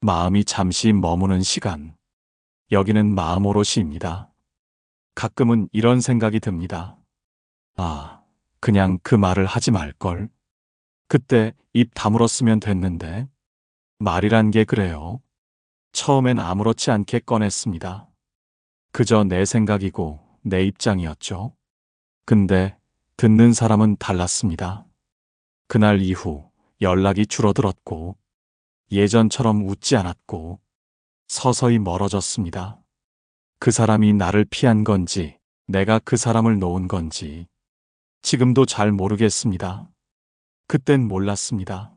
마음이 잠시 머무는 시간. 여기는 마음 오롯이입니다. 가끔은 이런 생각이 듭니다. 아, 그냥 그 말을 하지 말걸. 그때 입 다물었으면 됐는데. 말이란 게 그래요. 처음엔 아무렇지 않게 꺼냈습니다. 그저 내 생각이고 내 입장이었죠. 근데 듣는 사람은 달랐습니다. 그날 이후 연락이 줄어들었고 예전처럼 웃지 않았고 서서히 멀어졌습니다. 그 사람이 나를 피한 건지 내가 그 사람을 놓은 건지 지금도 잘 모르겠습니다. 그땐 몰랐습니다.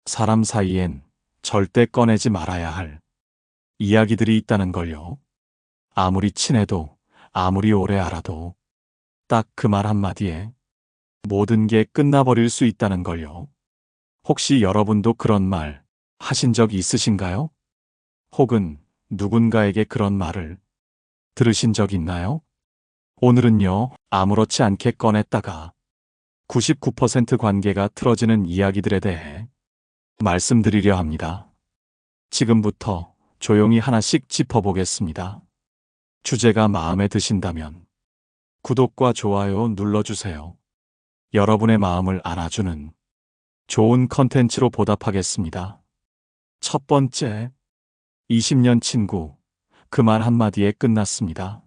사람 사이엔 절대 꺼내지 말아야 할 이야기들이 있다는 걸요. 아무리 친해도 아무리 오래 알아도 딱 그 말 한마디에 모든 게 끝나버릴 수 있다는 걸요. 혹시 여러분도 그런 말 하신 적 있으신가요? 혹은 누군가에게 그런 말을 들으신 적 있나요? 오늘은요, 아무렇지 않게 꺼냈다가 99% 관계가 틀어지는 이야기들에 대해 말씀드리려 합니다. 지금부터 조용히 하나씩 짚어보겠습니다. 주제가 마음에 드신다면 구독과 좋아요 눌러주세요. 여러분의 마음을 안아주는 좋은 컨텐츠로 보답하겠습니다. 첫 번째, 20년 친구. 그 말 한마디에 끝났습니다.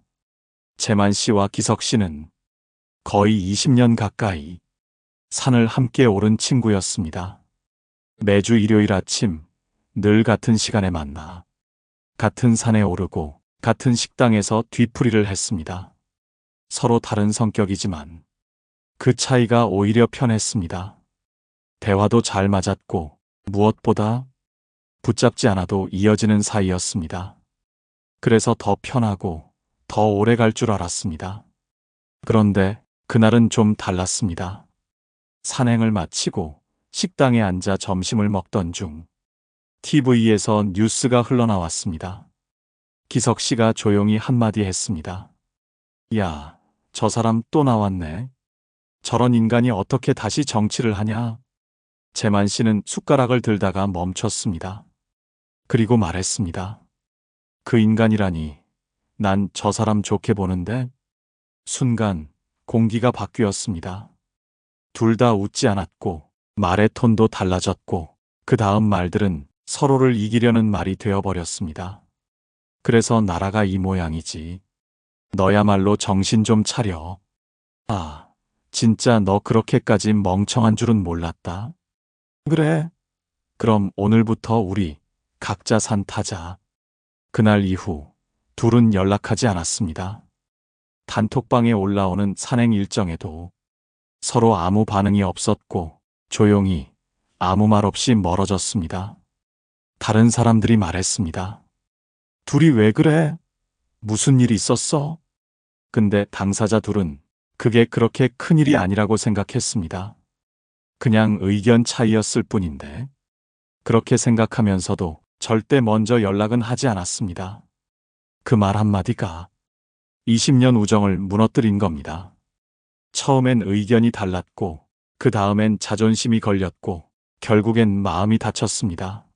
재만 씨와 기석 씨는 거의 20년 가까이 산을 함께 오른 친구였습니다. 매주 일요일 아침 늘 같은 시간에 만나 같은 산에 오르고 같은 식당에서 뒤풀이를 했습니다. 서로 다른 성격이지만 그 차이가 오히려 편했습니다. 대화도 잘 맞았고 무엇보다 붙잡지 않아도 이어지는 사이였습니다. 그래서 더 편하고 더 오래 갈 줄 알았습니다. 그런데 그날은 좀 달랐습니다. 산행을 마치고 식당에 앉아 점심을 먹던 중 TV에서 뉴스가 흘러나왔습니다. 기석 씨가 조용히 한마디 했습니다. 야, 저 사람 또 나왔네. 저런 인간이 어떻게 다시 정치를 하냐? 재만 씨는 숟가락을 들다가 멈췄습니다. 그리고 말했습니다. 그 인간이라니, 난 저 사람 좋게 보는데. 순간 공기가 바뀌었습니다. 둘 다 웃지 않았고 말의 톤도 달라졌고 그 다음 말들은 서로를 이기려는 말이 되어버렸습니다. 그래서 나라가 이 모양이지. 너야말로 정신 좀 차려. 아, 진짜 너 그렇게까지 멍청한 줄은 몰랐다. 그래. 그럼 오늘부터 우리 각자 산 타자. 그날 이후 둘은 연락하지 않았습니다. 단톡방에 올라오는 산행 일정에도 서로 아무 반응이 없었고 조용히 아무 말 없이 멀어졌습니다. 다른 사람들이 말했습니다. 둘이 왜 그래? 무슨 일 있었어? 근데 당사자 둘은 그게 그렇게 큰일이 아니라고 생각했습니다. 그냥 의견 차이였을 뿐인데 그렇게 생각하면서도 절대 먼저 연락은 하지 않았습니다. 그 말 한마디가 20년 우정을 무너뜨린 겁니다. 처음엔 의견이 달랐고 그 다음엔 자존심이 걸렸고 결국엔 마음이 다쳤습니다.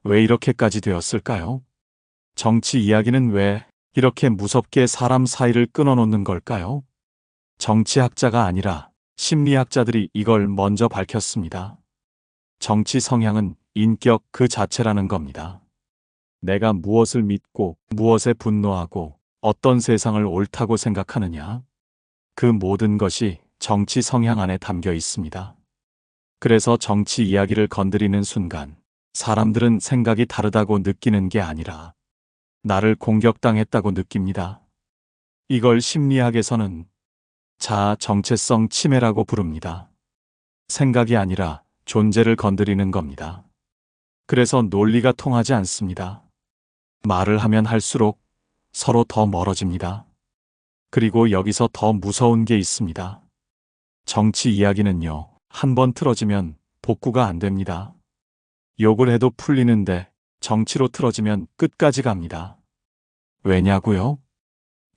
왜 이렇게까지 되었을까요? 정치 이야기는 왜 이렇게 무섭게 사람 사이를 끊어놓는 걸까요? 정치학자가 아니라 심리학자들이 이걸 먼저 밝혔습니다. 정치 성향은 인격 그 자체라는 겁니다. 내가 무엇을 믿고 무엇에 분노하고 어떤 세상을 옳다고 생각하느냐? 그 모든 것이 정치 성향 안에 담겨 있습니다. 그래서 정치 이야기를 건드리는 순간 사람들은 생각이 다르다고 느끼는 게 아니라 나를 공격당했다고 느낍니다. 이걸 심리학에서는 자아 정체성 침해라고 부릅니다. 생각이 아니라 존재를 건드리는 겁니다. 그래서 논리가 통하지 않습니다. 말을 하면 할수록 서로 더 멀어집니다. 그리고 여기서 더 무서운 게 있습니다. 정치 이야기는요, 한번 틀어지면 복구가 안 됩니다. 욕을 해도 풀리는데 정치로 틀어지면 끝까지 갑니다. 왜냐고요?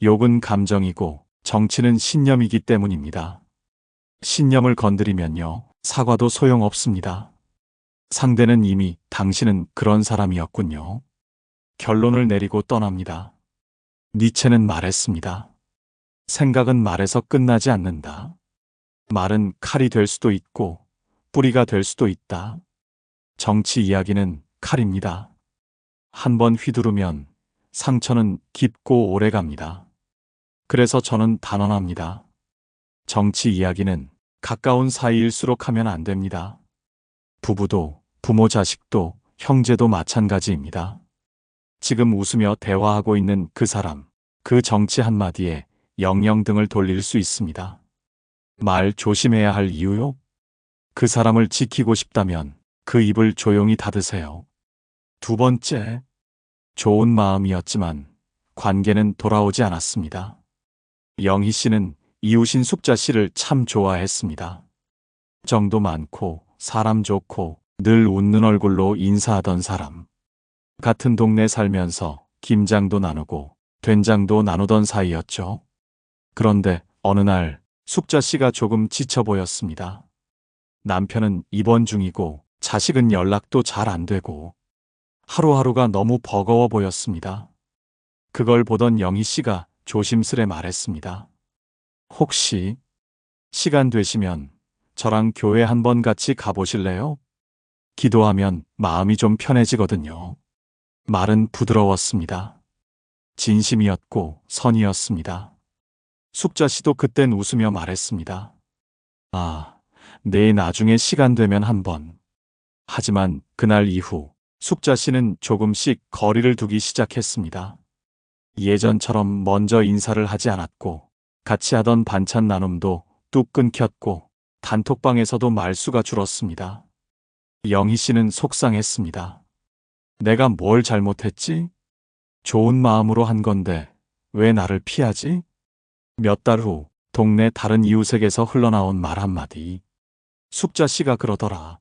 욕은 감정이고 정치는 신념이기 때문입니다. 신념을 건드리면요, 사과도 소용없습니다. 상대는 이미 당신은 그런 사람이었군요. 결론을 내리고 떠납니다. 니체는 말했습니다. 생각은 말에서 끝나지 않는다. 말은 칼이 될 수도 있고 뿌리가 될 수도 있다. 정치 이야기는 칼입니다. 한번 휘두르면 상처는 깊고 오래 갑니다. 그래서 저는 단언합니다. 정치 이야기는 가까운 사이일수록 하면 안 됩니다. 부부도, 부모 자식도, 형제도 마찬가지입니다. 지금 웃으며 대화하고 있는 그 사람, 그 정치 한마디에 영영등을 돌릴 수 있습니다. 말 조심해야 할 이유요? 그 사람을 지키고 싶다면 그 입을 조용히 닫으세요. 두 번째, 좋은 마음이었지만 관계는 돌아오지 않았습니다. 영희 씨는 이웃인 숙자 씨를 참 좋아했습니다. 정도 많고 사람 좋고 늘 웃는 얼굴로 인사하던 사람. 같은 동네 살면서 김장도 나누고 된장도 나누던 사이였죠. 그런데 어느 날 숙자 씨가 조금 지쳐 보였습니다. 남편은 입원 중이고 자식은 연락도 잘 안 되고 하루하루가 너무 버거워 보였습니다. 그걸 보던 영희 씨가 조심스레 말했습니다. 혹시 시간 되시면 저랑 교회 한번 같이 가보실래요? 기도하면 마음이 좀 편해지거든요. 말은 부드러웠습니다. 진심이었고 선이었습니다. 숙자 씨도 그땐 웃으며 말했습니다. 아, 네, 나중에 시간 되면 한번. 하지만 그날 이후 숙자 씨는 조금씩 거리를 두기 시작했습니다. 예전처럼 먼저 인사를 하지 않았고 같이 하던 반찬 나눔도 뚝 끊겼고 단톡방에서도 말수가 줄었습니다. 영희 씨는 속상했습니다. 내가 뭘 잘못했지? 좋은 마음으로 한 건데 왜 나를 피하지? 몇 달 후 동네 다른 이웃에게서 흘러나온 말 한마디. 숙자 씨가 그러더라.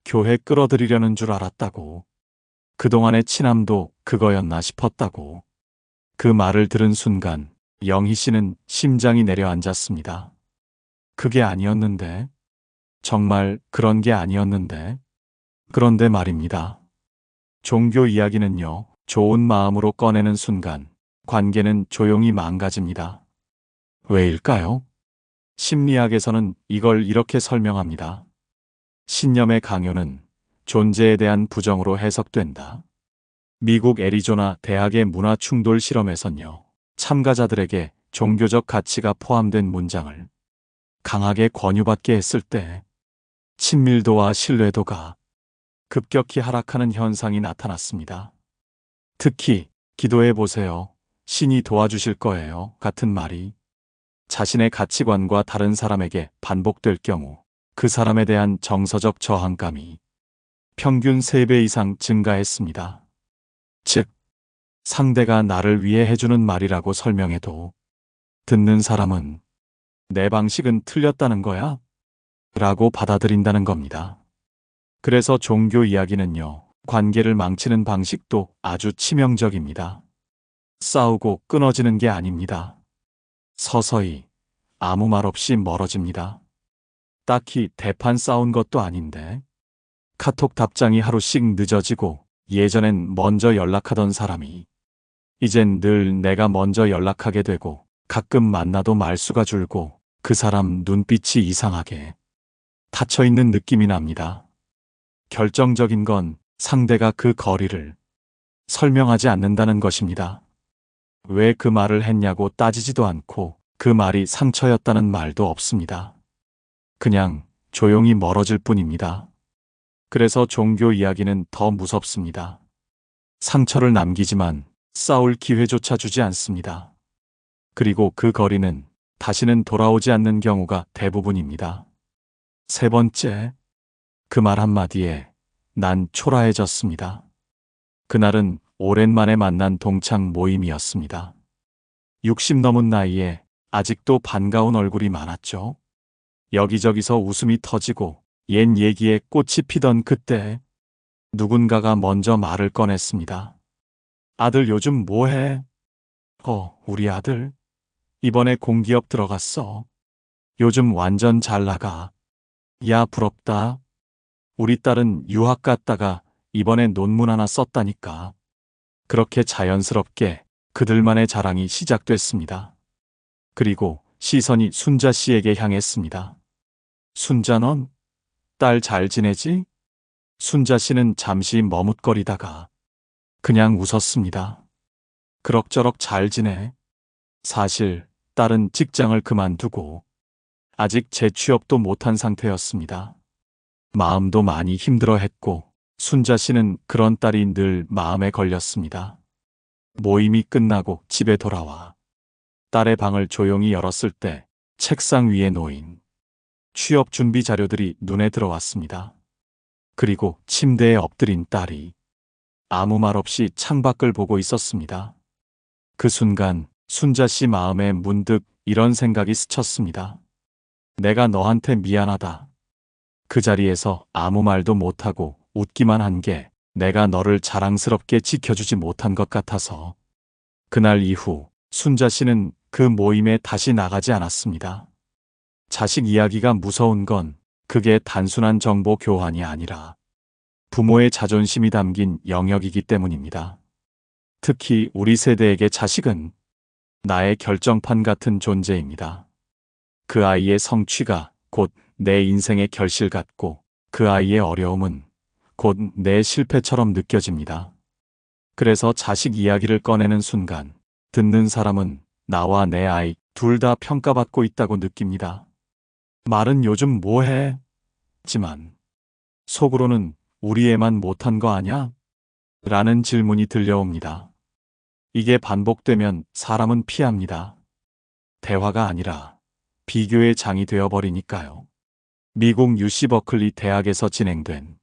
교회 끌어들이려는 줄 알았다고. 그동안의 친함도 그거였나 싶었다고. 그 말을 들은 순간 영희 씨는 심장이 내려앉았습니다. 그게 아니었는데. 정말 그런 게 아니었는데. 그런데 말입니다. 종교 이야기는요, 좋은 마음으로 꺼내는 순간 관계는 조용히 망가집니다. 왜일까요? 심리학에서는 이걸 이렇게 설명합니다. 신념의 강요는 존재에 대한 부정으로 해석된다. 미국 애리조나 대학의 문화 충돌 실험에선요, 참가자들에게 종교적 가치가 포함된 문장을 강하게 권유받게 했을 때 친밀도와 신뢰도가 급격히 하락하는 현상이 나타났습니다. 특히 기도해 보세요. 신이 도와주실 거예요. 같은 말이 자신의 가치관과 다른 사람에게 반복될 경우 그 사람에 대한 정서적 저항감이 평균 3배 이상 증가했습니다. 즉, 상대가 나를 위해 해주는 말이라고 설명해도 듣는 사람은 내 방식은 틀렸다는 거야? 라고 받아들인다는 겁니다. 그래서 종교 이야기는요, 관계를 망치는 방식도 아주 치명적입니다. 싸우고 끊어지는 게 아닙니다. 서서히 아무 말 없이 멀어집니다. 딱히 대판 싸운 것도 아닌데 카톡 답장이 하루씩 늦어지고 예전엔 먼저 연락하던 사람이 이젠 늘 내가 먼저 연락하게 되고 가끔 만나도 말수가 줄고 그 사람 눈빛이 이상하게 닫혀있는 느낌이 납니다. 결정적인 건 상대가 그 거리를 설명하지 않는다는 것입니다. 왜 그 말을 했냐고 따지지도 않고 그 말이 상처였다는 말도 없습니다. 그냥 조용히 멀어질 뿐입니다. 그래서 종교 이야기는 더 무섭습니다. 상처를 남기지만 싸울 기회조차 주지 않습니다. 그리고 그 거리는 다시는 돌아오지 않는 경우가 대부분입니다. 세 번째, 그 말 한마디에 난 초라해졌습니다. 그날은 오랜만에 만난 동창 모임이었습니다. 60 넘은 나이에 아직도 반가운 얼굴이 많았죠. 여기저기서 웃음이 터지고 옛 얘기에 꽃이 피던 그때 누군가가 먼저 말을 꺼냈습니다. 아들 요즘 뭐해? 우리 아들 이번에 공기업 들어갔어. 요즘 완전 잘 나가. 야, 부럽다. 우리 딸은 유학 갔다가 이번에 논문 하나 썼다니까. 그렇게 자연스럽게 그들만의 자랑이 시작됐습니다. 그리고 시선이 순자 씨에게 향했습니다. 순자, 넌 딸 잘 지내지? 순자 씨는 잠시 머뭇거리다가 그냥 웃었습니다. 그럭저럭 잘 지내. 사실 딸은 직장을 그만두고 아직 재취업도 못한 상태였습니다. 마음도 많이 힘들어했고 순자 씨는 그런 딸이 늘 마음에 걸렸습니다. 모임이 끝나고 집에 돌아와 딸의 방을 조용히 열었을 때 책상 위에 놓인 취업 준비 자료들이 눈에 들어왔습니다. 그리고 침대에 엎드린 딸이 아무 말 없이 창밖을 보고 있었습니다. 그 순간 순자 씨 마음에 문득 이런 생각이 스쳤습니다. 내가 너한테 미안하다. 그 자리에서 아무 말도 못하고 웃기만 한 게 내가 너를 자랑스럽게 지켜주지 못한 것 같아서. 그날 이후 순자 씨는 그 모임에 다시 나가지 않았습니다. 자식 이야기가 무서운 건 그게 단순한 정보 교환이 아니라 부모의 자존심이 담긴 영역이기 때문입니다. 특히 우리 세대에게 자식은 나의 결정판 같은 존재입니다. 그 아이의 성취가 곧 내 인생의 결실 같고 그 아이의 어려움은 곧 내 실패처럼 느껴집니다. 그래서 자식 이야기를 꺼내는 순간 듣는 사람은 나와 내 아이 둘 다 평가받고 있다고 느낍니다. 말은 요즘 뭐해? 지만 속으로는 우리 애만 못한 거 아냐? 라는 질문이 들려옵니다. 이게 반복되면 사람은 피합니다. 대화가 아니라 비교의 장이 되어버리니까요. 미국 UC 버클리 대학에서 진행된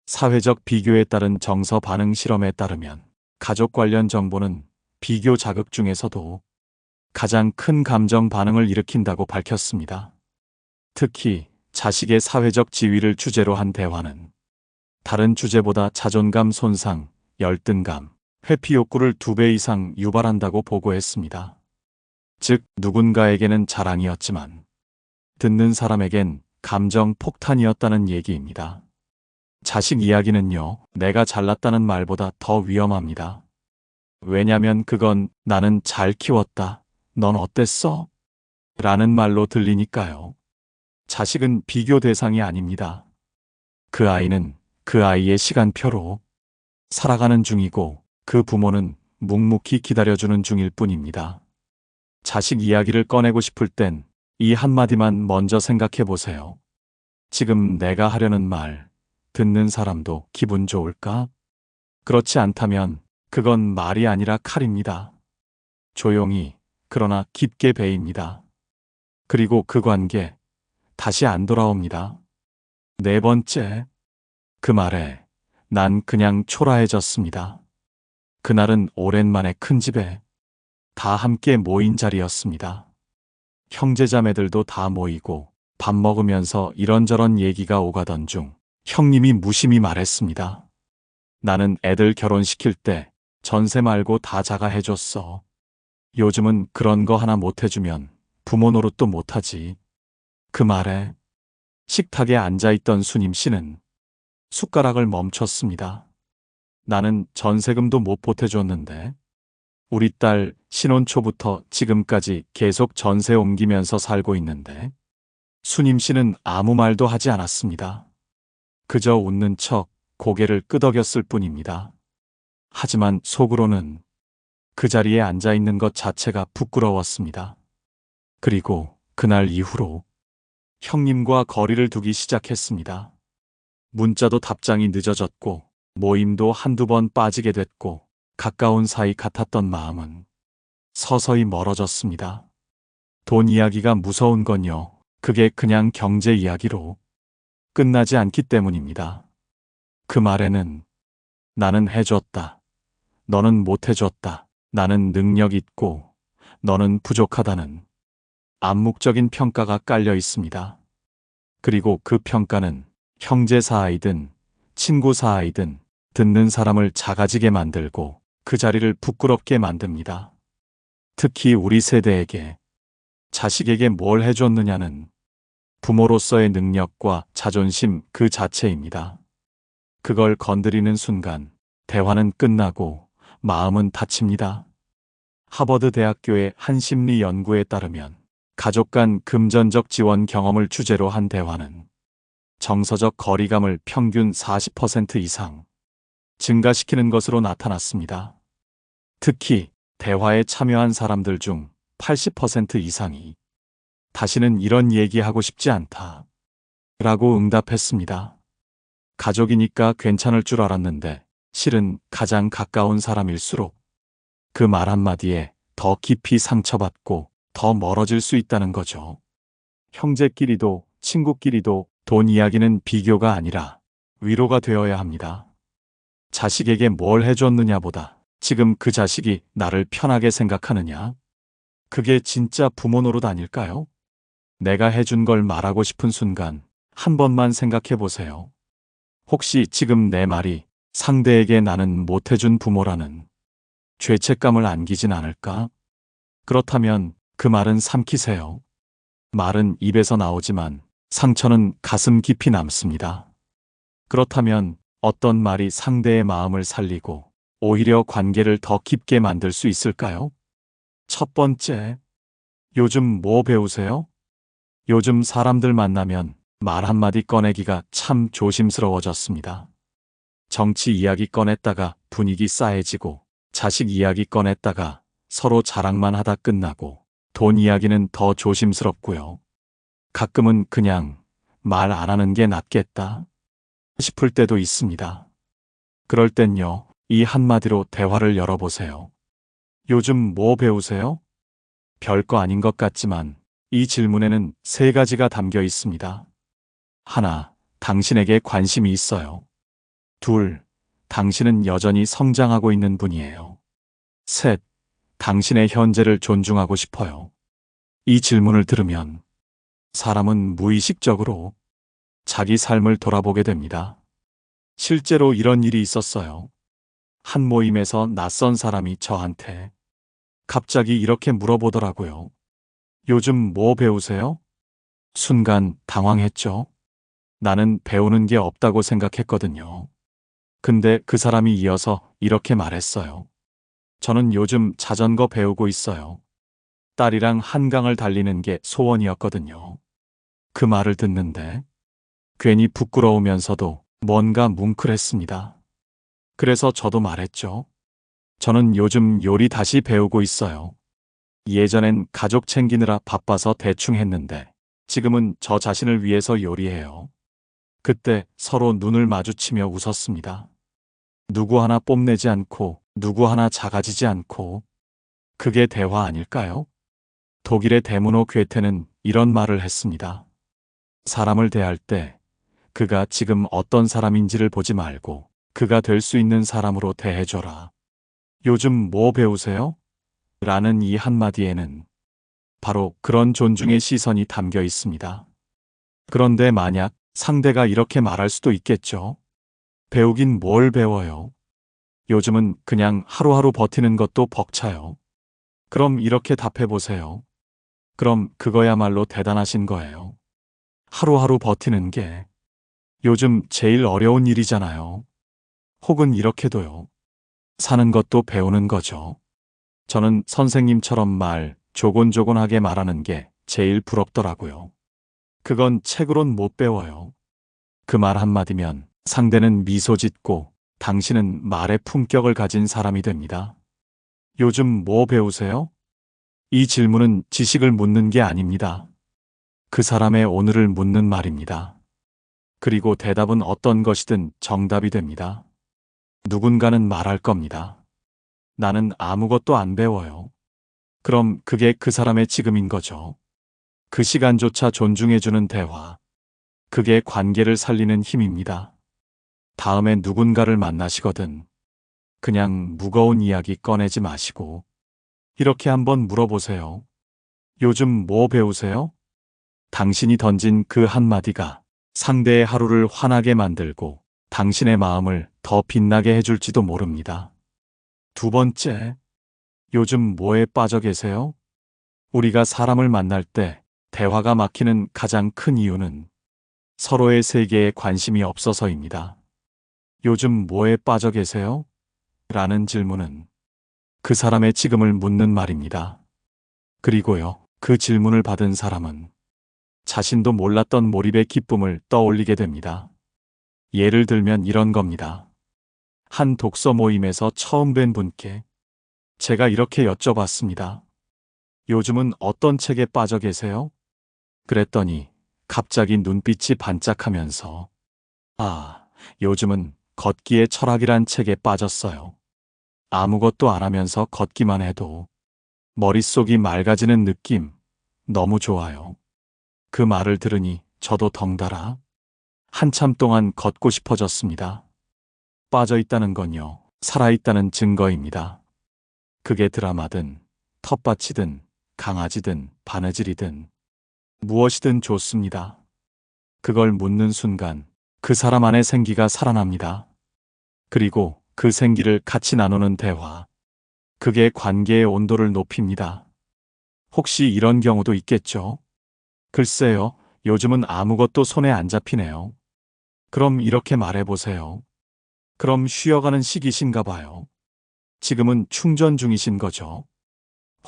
사회적 비교에 따른 정서 반응 실험에 따르면 가족 관련 정보는 비교 자극 중에서도 가장 큰 감정 반응을 일으킨다고 밝혔습니다. 특히 자식의 사회적 지위를 주제로 한 대화는 다른 주제보다 자존감 손상, 열등감, 회피 욕구를 2배 이상 유발한다고 보고했습니다. 즉, 누군가에게는 자랑이었지만 듣는 사람에겐 감정 폭탄이었다는 얘기입니다. 자식 이야기는요, 내가 잘났다는 말보다 더 위험합니다. 왜냐면 그건 나는 잘 키웠다, 넌 어땠어? 라는 말로 들리니까요. 자식은 비교 대상이 아닙니다. 그 아이는 그 아이의 시간표로 살아가는 중이고 그 부모는 묵묵히 기다려주는 중일 뿐입니다. 자식 이야기를 꺼내고 싶을 땐 이 한마디만 먼저 생각해 보세요. 지금 내가 하려는 말, 듣는 사람도 기분 좋을까? 그렇지 않다면 그건 말이 아니라 칼입니다. 조용히, 그러나 깊게 베입니다. 그리고 그 관계, 다시 안 돌아옵니다. 4번째, 그 말에 난 그냥 초라해졌습니다. 그날은 오랜만에 큰 집에 다 함께 모인 자리였습니다. 형제자매들도 다 모이고 밥 먹으면서 이런저런 얘기가 오가던 중 형님이 무심히 말했습니다. 나는 애들 결혼시킬 때 전세 말고 다 자가 해줬어. 요즘은 그런 거 하나 못 해주면 부모 노릇도 못하지. 그 말에 식탁에 앉아있던 수님 씨는 숟가락을 멈췄습니다. 나는 전세금도 못 보태줬는데 우리 딸 신혼 초부터 지금까지 계속 전세 옮기면서 살고 있는데. 수님 씨는 아무 말도 하지 않았습니다. 그저 웃는 척 고개를 끄덕였을 뿐입니다. 하지만 속으로는 그 자리에 앉아 있는 것 자체가 부끄러웠습니다. 그리고 그날 이후로 형님과 거리를 두기 시작했습니다. 문자도 답장이 늦어졌고 모임도 한두 번 빠지게 됐고 가까운 사이 같았던 마음은 서서히 멀어졌습니다. 돈 이야기가 무서운 건요, 그게 그냥 경제 이야기로 끝나지 않기 때문입니다. 그 말에는 나는 해줬다, 너는 못 해줬다, 나는 능력 있고 너는 부족하다는 암묵적인 평가가 깔려 있습니다. 그리고 그 평가는 형제 사이든 친구 사이든 듣는 사람을 작아지게 만들고 그 자리를 부끄럽게 만듭니다. 특히 우리 세대에게 자식에게 뭘 해줬느냐는 부모로서의 능력과 자존심 그 자체입니다. 그걸 건드리는 순간 대화는 끝나고 마음은 다칩니다. 하버드 대학교의 한 심리 연구에 따르면 가족 간 금전적 지원 경험을 주제로 한 대화는 정서적 거리감을 평균 40% 이상 증가시키는 것으로 나타났습니다. 특히 대화에 참여한 사람들 중 80% 이상이 다시는 이런 얘기하고 싶지 않다 라고 응답했습니다. 가족이니까 괜찮을 줄 알았는데 실은 가장 가까운 사람일수록 그 말 한마디에 더 깊이 상처받고 더 멀어질 수 있다는 거죠. 형제끼리도 친구끼리도 돈 이야기는 비교가 아니라 위로가 되어야 합니다. 자식에게 뭘 해줬느냐보다 지금 그 자식이 나를 편하게 생각하느냐? 그게 진짜 부모 노릇 아닐까요? 내가 해준 걸 말하고 싶은 순간 한 번만 생각해 보세요. 혹시 지금 내 말이 상대에게 나는 못해준 부모라는 죄책감을 안기진 않을까? 그렇다면 그 말은 삼키세요. 말은 입에서 나오지만 상처는 가슴 깊이 남습니다. 그렇다면 어떤 말이 상대의 마음을 살리고 오히려 관계를 더 깊게 만들 수 있을까요? 첫 번째, 요즘 뭐 배우세요? 요즘 사람들 만나면 말 한마디 꺼내기가 참 조심스러워졌습니다. 정치 이야기 꺼냈다가 분위기 싸해지고 자식 이야기 꺼냈다가 서로 자랑만 하다 끝나고 돈 이야기는 더 조심스럽고요. 가끔은 그냥 말 안 하는 게 낫겠다 싶을 때도 있습니다. 그럴 땐요, 이 한마디로 대화를 열어보세요. 요즘 뭐 배우세요? 별거 아닌 것 같지만 이 질문에는 세 가지가 담겨 있습니다. 하나, 당신에게 관심이 있어요. 둘, 당신은 여전히 성장하고 있는 분이에요. 셋, 당신의 현재를 존중하고 싶어요. 이 질문을 들으면 사람은 무의식적으로 자기 삶을 돌아보게 됩니다. 실제로 이런 일이 있었어요. 한 모임에서 낯선 사람이 저한테 갑자기 이렇게 물어보더라고요. 요즘 뭐 배우세요? 순간 당황했죠. 나는 배우는 게 없다고 생각했거든요. 근데 그 사람이 이어서 이렇게 말했어요. 저는 요즘 자전거 배우고 있어요. 딸이랑 한강을 달리는 게 소원이었거든요. 그 말을 듣는데 괜히 부끄러우면서도 뭔가 뭉클했습니다. 그래서 저도 말했죠. 저는 요즘 요리 다시 배우고 있어요. 예전엔 가족 챙기느라 바빠서 대충 했는데 지금은 저 자신을 위해서 요리해요. 그때 서로 눈을 마주치며 웃었습니다. 누구 하나 뽐내지 않고 누구 하나 작아지지 않고 그게 대화 아닐까요? 독일의 데모노 괴테는 이런 말을 했습니다. 사람을 대할 때 그가 지금 어떤 사람인지를 보지 말고 그가 될 수 있는 사람으로 대해줘라. 요즘 뭐 배우세요? 라는 이 한마디에는 바로 그런 존중의 시선이 담겨 있습니다. 그런데 만약 상대가 이렇게 말할 수도 있겠죠. 배우긴 뭘 배워요? 요즘은 그냥 하루하루 버티는 것도 벅차요. 그럼 이렇게 답해 보세요. 그럼 그거야말로 대단하신 거예요. 하루하루 버티는 게 요즘 제일 어려운 일이잖아요. 혹은 이렇게도요. 사는 것도 배우는 거죠. 저는 선생님처럼 말 조곤조곤하게 말하는 게 제일 부럽더라고요. 그건 책으론 못 배워요. 그 말 한마디면 상대는 미소 짓고 당신은 말의 품격을 가진 사람이 됩니다. 요즘 뭐 배우세요? 이 질문은 지식을 묻는 게 아닙니다. 그 사람의 오늘을 묻는 말입니다. 그리고 대답은 어떤 것이든 정답이 됩니다. 누군가는 말할 겁니다. 나는 아무것도 안 배워요. 그럼 그게 그 사람의 지금인 거죠. 그 시간조차 존중해주는 대화. 그게 관계를 살리는 힘입니다. 다음에 누군가를 만나시거든 그냥 무거운 이야기 꺼내지 마시고 이렇게 한번 물어보세요. 요즘 뭐 배우세요? 당신이 던진 그 한마디가 상대의 하루를 환하게 만들고 당신의 마음을 더 빛나게 해줄지도 모릅니다. 두 번째, 요즘 뭐에 빠져 계세요? 우리가 사람을 만날 때 대화가 막히는 가장 큰 이유는 서로의 세계에 관심이 없어서입니다. 요즘 뭐에 빠져 계세요? 라는 질문은 그 사람의 지금을 묻는 말입니다. 그리고요, 그 질문을 받은 사람은 자신도 몰랐던 몰입의 기쁨을 떠올리게 됩니다. 예를 들면 이런 겁니다. 한 독서 모임에서 처음 뵌 분께 제가 이렇게 여쭤봤습니다. 요즘은 어떤 책에 빠져 계세요? 그랬더니 갑자기 눈빛이 반짝하면서 요즘은 걷기의 철학이란 책에 빠졌어요. 아무것도 안 하면서 걷기만 해도 머릿속이 맑아지는 느낌 너무 좋아요. 그 말을 들으니 저도 덩달아 한참 동안 걷고 싶어졌습니다. 빠져있다는 건요, 살아있다는 증거입니다. 그게 드라마든 텃밭이든 강아지든 바느질이든 무엇이든 좋습니다. 그걸 묻는 순간 그 사람 안의 생기가 살아납니다. 그리고 그 생기를 같이 나누는 대화, 그게 관계의 온도를 높입니다. 혹시 이런 경우도 있겠죠? 글쎄요, 요즘은 아무것도 손에 안 잡히네요. 그럼 이렇게 말해보세요. 그럼 쉬어가는 시기신가 봐요. 지금은 충전 중이신 거죠.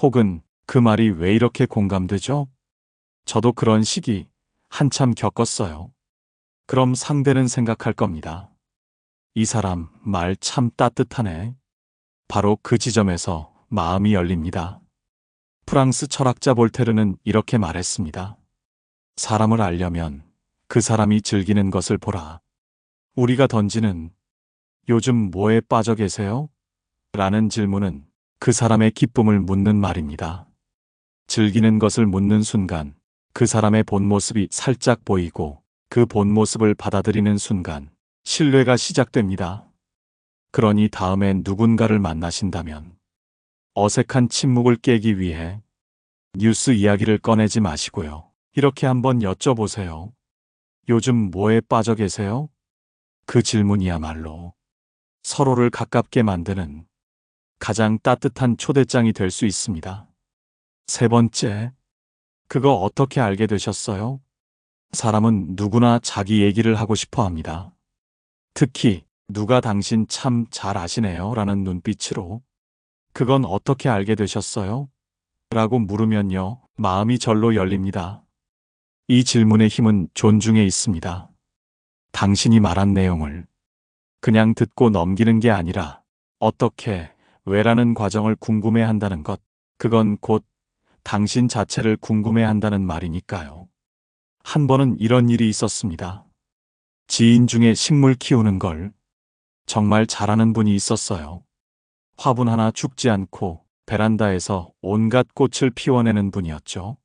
혹은 그 말이 왜 이렇게 공감되죠? 저도 그런 시기 한참 겪었어요. 그럼 상대는 생각할 겁니다. 이 사람 말 참 따뜻하네. 바로 그 지점에서 마음이 열립니다. 프랑스 철학자 볼테르는 이렇게 말했습니다. 사람을 알려면 그 사람이 즐기는 것을 보라. 우리가 던지는 요즘 뭐에 빠져 계세요? 라는 질문은 그 사람의 기쁨을 묻는 말입니다. 즐기는 것을 묻는 순간 그 사람의 본 모습이 살짝 보이고 그 본 모습을 받아들이는 순간 신뢰가 시작됩니다. 그러니 다음에 누군가를 만나신다면 어색한 침묵을 깨기 위해 뉴스 이야기를 꺼내지 마시고요. 이렇게 한번 여쭤보세요. 요즘 뭐에 빠져 계세요? 그 질문이야말로 서로를 가깝게 만드는 가장 따뜻한 초대장이 될 수 있습니다. 세 번째, 그거 어떻게 알게 되셨어요? 사람은 누구나 자기 얘기를 하고 싶어 합니다. 특히 누가 당신 참 잘 아시네요 라는 눈빛으로 그건 어떻게 알게 되셨어요? 라고 물으면요, 마음이 절로 열립니다. 이 질문의 힘은 존중에 있습니다. 당신이 말한 내용을 그냥 듣고 넘기는 게 아니라 어떻게, 왜라는 과정을 궁금해한다는 것, 그건 곧 당신 자체를 궁금해한다는 말이니까요. 한 번은 이런 일이 있었습니다. 지인 중에 식물 키우는 걸 정말 잘하는 분이 있었어요. 화분 하나 죽지 않고 베란다에서 온갖 꽃을 피워내는 분이었죠.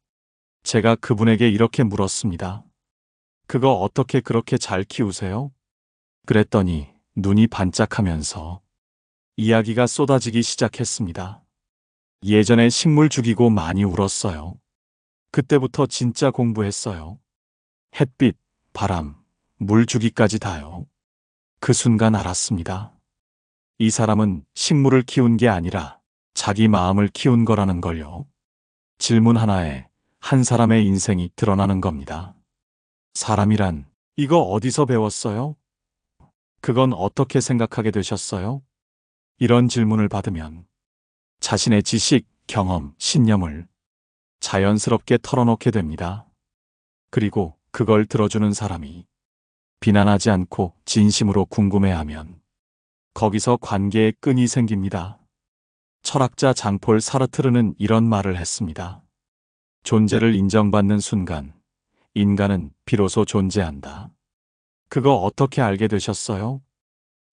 제가 그분에게 이렇게 물었습니다. 그거 어떻게 그렇게 잘 키우세요? 그랬더니 눈이 반짝하면서 이야기가 쏟아지기 시작했습니다. 예전에 식물 죽이고 많이 울었어요. 그때부터 진짜 공부했어요. 햇빛, 바람, 물 주기까지 다요. 그 순간 알았습니다. 이 사람은 식물을 키운 게 아니라 자기 마음을 키운 거라는 걸요. 질문 하나에 한 사람의 인생이 드러나는 겁니다. 사람이란 이거 어디서 배웠어요? 그건 어떻게 생각하게 되셨어요? 이런 질문을 받으면 자신의 지식, 경험, 신념을 자연스럽게 털어놓게 됩니다. 그리고 그걸 들어주는 사람이 비난하지 않고 진심으로 궁금해하면 거기서 관계의 끈이 생깁니다. 철학자 장폴 사르트르는 이런 말을 했습니다. 존재를 인정받는 순간 인간은 비로소 존재한다. 그거 어떻게 알게 되셨어요?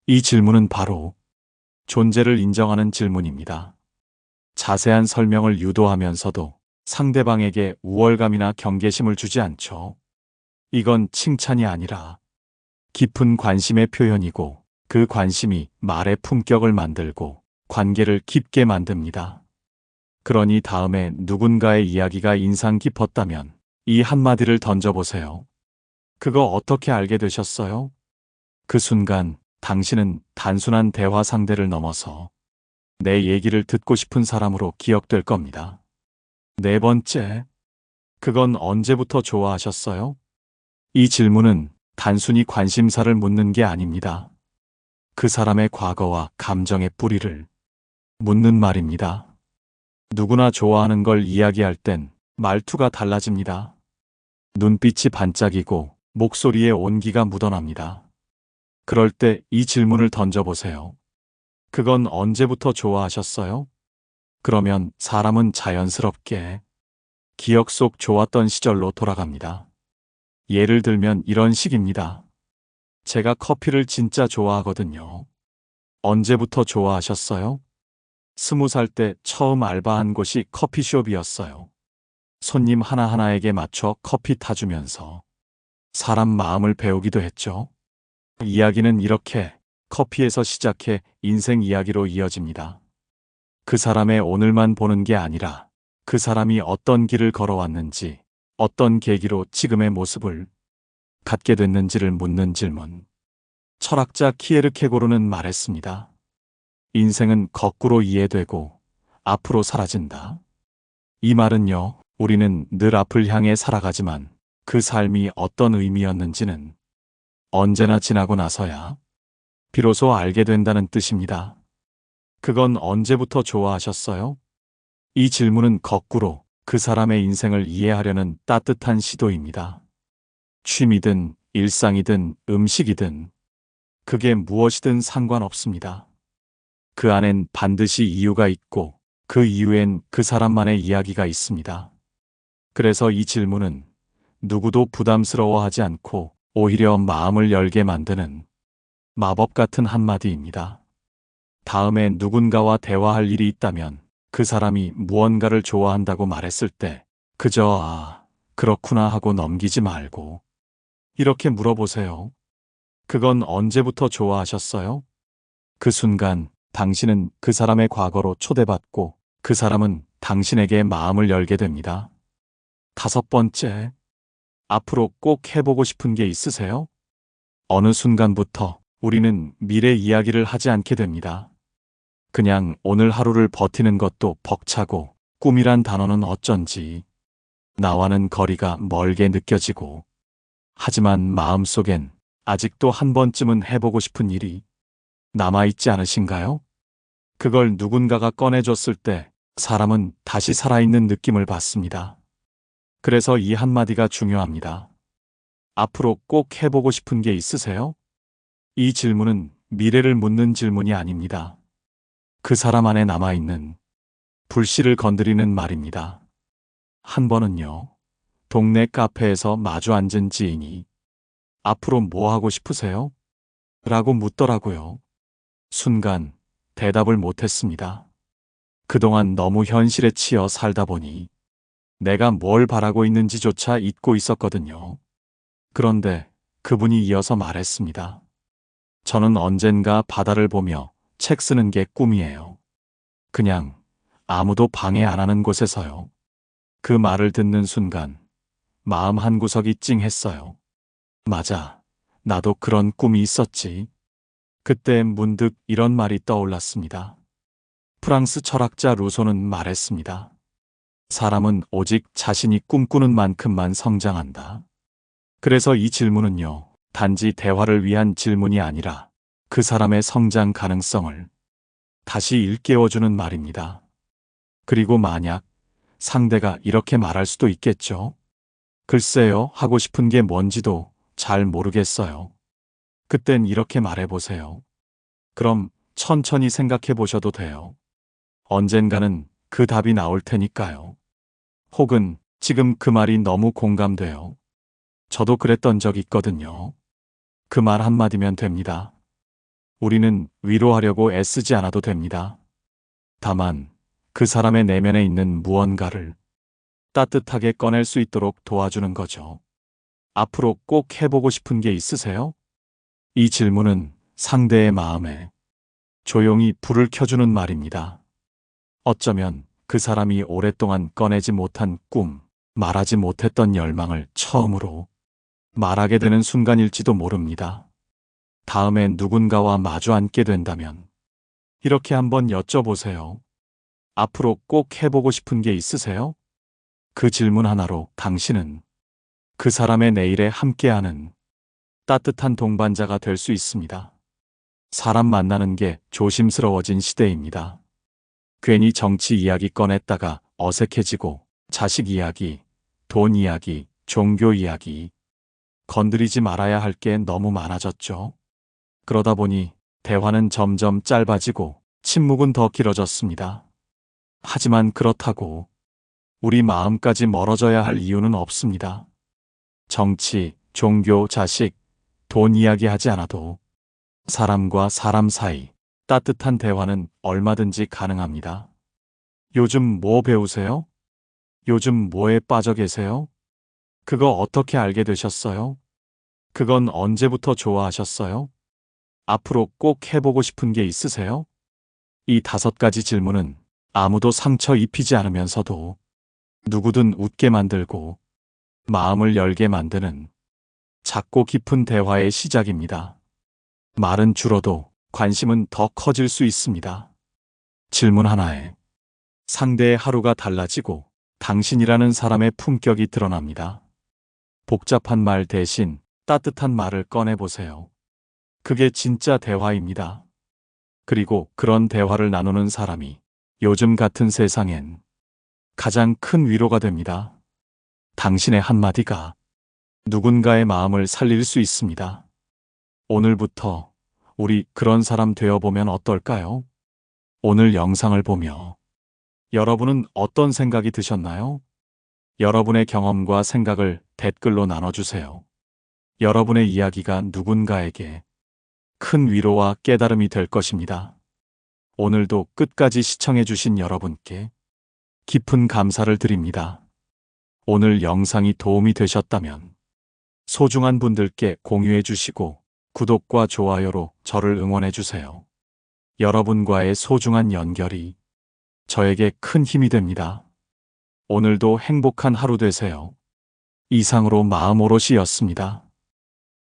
이 질문은 바로 존재를 인정하는 질문입니다. 자세한 설명을 유도하면서도 상대방에게 우월감이나 경계심을 주지 않죠. 이건 칭찬이 아니라 깊은 관심의 표현이고 그 관심이 말의 품격을 만들고 관계를 깊게 만듭니다. 그러니 다음에 누군가의 이야기가 인상 깊었다면 이 한마디를 던져보세요. 그거 어떻게 알게 되셨어요? 그 순간 당신은 단순한 대화 상대를 넘어서 내 얘기를 듣고 싶은 사람으로 기억될 겁니다. 네 번째, 그건 언제부터 좋아하셨어요? 이 질문은 단순히 관심사를 묻는 게 아닙니다. 그 사람의 과거와 감정의 뿌리를 묻는 말입니다. 누구나 좋아하는 걸 이야기할 땐 말투가 달라집니다. 눈빛이 반짝이고 목소리에 온기가 묻어납니다. 그럴 때 이 질문을 던져보세요. 그건 언제부터 좋아하셨어요? 그러면 사람은 자연스럽게 기억 속 좋았던 시절로 돌아갑니다. 예를 들면 이런 식입니다. 제가 커피를 진짜 좋아하거든요. 언제부터 좋아하셨어요? 20살 때 처음 알바한 곳이 커피숍이었어요. 손님 하나하나에게 맞춰 커피 타주면서 사람 마음을 배우기도 했죠. 이야기는 이렇게 커피에서 시작해 인생 이야기로 이어집니다. 그 사람의 오늘만 보는 게 아니라 그 사람이 어떤 길을 걸어왔는지, 어떤 계기로 지금의 모습을 갖게 됐는지를 묻는 질문. 철학자 키에르케고르는 말했습니다. 인생은 거꾸로 이해되고 앞으로 사라진다. 이 말은요, 우리는 늘 앞을 향해 살아가지만 그 삶이 어떤 의미였는지는 언제나 지나고 나서야 비로소 알게 된다는 뜻입니다. 그건 언제부터 좋아하셨어요? 이 질문은 거꾸로 그 사람의 인생을 이해하려는 따뜻한 시도입니다. 취미든 일상이든 음식이든 그게 무엇이든 상관없습니다. 그 안엔 반드시 이유가 있고 그 이유엔 그 사람만의 이야기가 있습니다. 그래서 이 질문은 누구도 부담스러워하지 않고 오히려 마음을 열게 만드는 마법 같은 한마디입니다. 다음에 누군가와 대화할 일이 있다면 그 사람이 무언가를 좋아한다고 말했을 때 그저 그렇구나 하고 넘기지 말고 이렇게 물어보세요. 그건 언제부터 좋아하셨어요? 그 순간 당신은 그 사람의 과거로 초대받고 그 사람은 당신에게 마음을 열게 됩니다. 5번째, 앞으로 꼭 해보고 싶은 게 있으세요? 어느 순간부터 우리는 미래 이야기를 하지 않게 됩니다. 그냥 오늘 하루를 버티는 것도 벅차고 꿈이란 단어는 어쩐지 나와는 거리가 멀게 느껴지고 하지만 마음속엔 아직도 한 번쯤은 해보고 싶은 일이 남아있지 않으신가요? 그걸 누군가가 꺼내줬을 때 사람은 다시 살아있는 느낌을 받습니다. 그래서 이 한마디가 중요합니다. 앞으로 꼭 해보고 싶은 게 있으세요? 이 질문은 미래를 묻는 질문이 아닙니다. 그 사람 안에 남아있는 불씨를 건드리는 말입니다. 한 번은요, 동네 카페에서 마주 앉은 지인이 앞으로 뭐 하고 싶으세요? 라고 묻더라고요. 순간 대답을 못했습니다. 그동안 너무 현실에 치여 살다 보니 내가 뭘 바라고 있는지조차 잊고 있었거든요. 그런데 그분이 이어서 말했습니다. 저는 언젠가 바다를 보며 책 쓰는 게 꿈이에요. 그냥 아무도 방해 안 하는 곳에서요. 그 말을 듣는 순간 마음 한구석이 찡했어요. 맞아. 나도 그런 꿈이 있었지. 그때 문득 이런 말이 떠올랐습니다. 프랑스 철학자 루소는 말했습니다. 사람은 오직 자신이 꿈꾸는 만큼만 성장한다. 그래서 이 질문은요, 단지 대화를 위한 질문이 아니라 그 사람의 성장 가능성을 다시 일깨워주는 말입니다. 그리고 만약 상대가 이렇게 말할 수도 있겠죠. 글쎄요, 하고 싶은 게 뭔지도 잘 모르겠어요. 그땐 이렇게 말해보세요. 그럼 천천히 생각해 보셔도 돼요. 언젠가는 그 답이 나올 테니까요. 혹은 지금 그 말이 너무 공감돼요. 저도 그랬던 적 있거든요. 그 말 한마디면 됩니다. 우리는 위로하려고 애쓰지 않아도 됩니다. 다만 그 사람의 내면에 있는 무언가를 따뜻하게 꺼낼 수 있도록 도와주는 거죠. 앞으로 꼭 해보고 싶은 게 있으세요? 이 질문은 상대의 마음에 조용히 불을 켜주는 말입니다. 어쩌면 그 사람이 오랫동안 꺼내지 못한 꿈, 말하지 못했던 열망을 처음으로 말하게 되는 순간일지도 모릅니다. 다음에 누군가와 마주 앉게 된다면 이렇게 한번 여쭤보세요. 앞으로 꼭 해보고 싶은 게 있으세요? 그 질문 하나로 당신은 그 사람의 내일에 함께하는 따뜻한 동반자가 될 수 있습니다. 사람 만나는 게 조심스러워진 시대입니다. 괜히 정치 이야기 꺼냈다가 어색해지고 자식 이야기, 돈 이야기, 종교 이야기 건드리지 말아야 할 게 너무 많아졌죠. 그러다 보니 대화는 점점 짧아지고 침묵은 더 길어졌습니다. 하지만 그렇다고 우리 마음까지 멀어져야 할 이유는 없습니다. 정치, 종교, 자식, 돈 이야기하지 않아도 사람과 사람 사이 따뜻한 대화는 얼마든지 가능합니다. 요즘 뭐 배우세요? 요즘 뭐에 빠져 계세요? 그거 어떻게 알게 되셨어요? 그건 언제부터 좋아하셨어요? 앞으로 꼭 해보고 싶은 게 있으세요? 이 5가지 질문은 아무도 상처 입히지 않으면서도 누구든 웃게 만들고 마음을 열게 만드는 작고 깊은 대화의 시작입니다. 말은 줄어도 관심은 더 커질 수 있습니다. 질문 하나에 상대의 하루가 달라지고 당신이라는 사람의 품격이 드러납니다. 복잡한 말 대신 따뜻한 말을 꺼내보세요. 그게 진짜 대화입니다. 그리고 그런 대화를 나누는 사람이 요즘 같은 세상엔 가장 큰 위로가 됩니다. 당신의 한마디가 누군가의 마음을 살릴 수 있습니다. 오늘부터 우리 그런 사람 되어보면 어떨까요? 오늘 영상을 보며 여러분은 어떤 생각이 드셨나요? 여러분의 경험과 생각을 댓글로 나눠주세요. 여러분의 이야기가 누군가에게 큰 위로와 깨달음이 될 것입니다. 오늘도 끝까지 시청해주신 여러분께 깊은 감사를 드립니다. 오늘 영상이 도움이 되셨다면 소중한 분들께 공유해 주시고 구독과 좋아요로 저를 응원해 주세요. 여러분과의 소중한 연결이 저에게 큰 힘이 됩니다. 오늘도 행복한 하루 되세요. 이상으로 마음오롯이었습니다.